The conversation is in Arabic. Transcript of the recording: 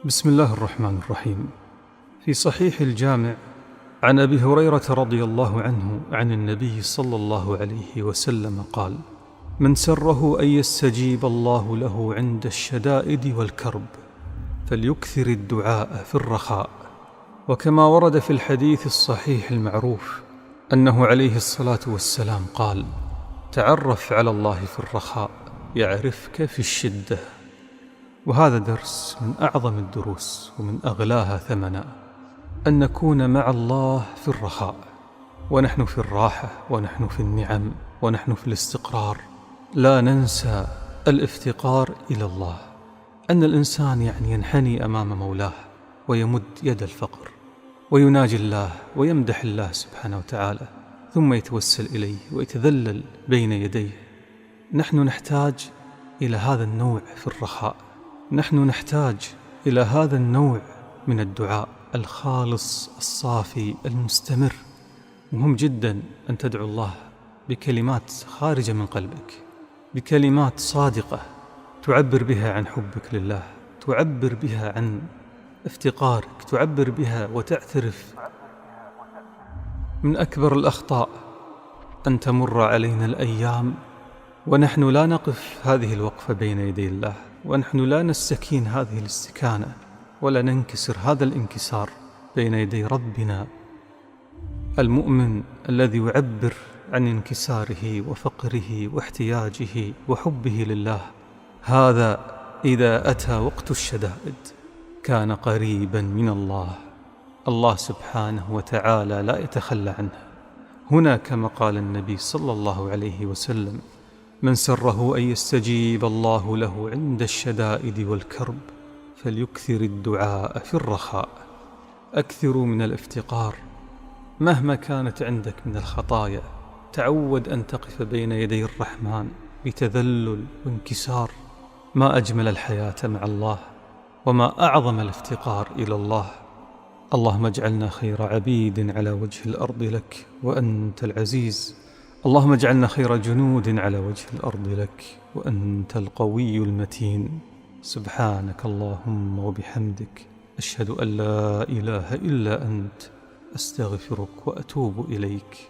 بسم الله الرحمن الرحيم. في صحيح الجامع عن أبي هريرة رضي الله عنه عن النبي صلى الله عليه وسلم قال: من سره أن يستجيب الله له عند الشدائد والكرب فليكثر الدعاء في الرخاء. وكما ورد في الحديث الصحيح المعروف أنه عليه الصلاة والسلام قال: تعرف على الله في الرخاء يعرفك في الشدة. وهذا درس من أعظم الدروس ومن أغلاها ثمنا، أن نكون مع الله في الرخاء، ونحن في الراحة، ونحن في النعم، ونحن في الاستقرار. لا ننسى الافتقار إلى الله، أن الإنسان ينحني أمام مولاه ويمد يد الفقر ويناجي الله ويمدح الله سبحانه وتعالى، ثم يتوسل إليه ويتذلل بين يديه. نحن نحتاج إلى هذا النوع في الرخاء، نحن نحتاج إلى هذا النوع من الدعاء الخالص الصافي المستمر. مهم جدا أن تدعو الله بكلمات خارجة من قلبك، بكلمات صادقة تعبر بها عن حبك لله، تعبر بها عن افتقارك، تعبر بها وتعترف. من أكبر الأخطاء أن تمر علينا الأيام ونحن لا نقف هذه الوقفة بين يدي الله، ونحن لا نستكين هذه الاستكانة، ولا ننكسر هذا الانكسار بين يدي ربنا. المؤمن الذي يعبر عن انكساره وفقره واحتياجه وحبه لله، هذا إذا أتى وقت الشدائد كان قريبا من الله. الله سبحانه وتعالى لا يتخلى عنه. هنا كما قال النبي صلى الله عليه وسلم: من سره أن يستجيب الله له عند الشدائد والكرب فليكثر الدعاء في الرخاء. أكثروا من الافتقار مهما كانت عندك من الخطايا. تعود أن تقف بين يدي الرحمن بتذلل وانكسار. ما أجمل الحياة مع الله، وما أعظم الافتقار إلى الله. اللهم اجعلنا خير عبيد على وجه الأرض لك وأنت العزيز. اللهم اجعلنا خير جنود على وجه الأرض لك وأنت القوي المتين. سبحانك اللهم وبحمدك، أشهد أن لا إله إلا أنت، أستغفرك وأتوب إليك.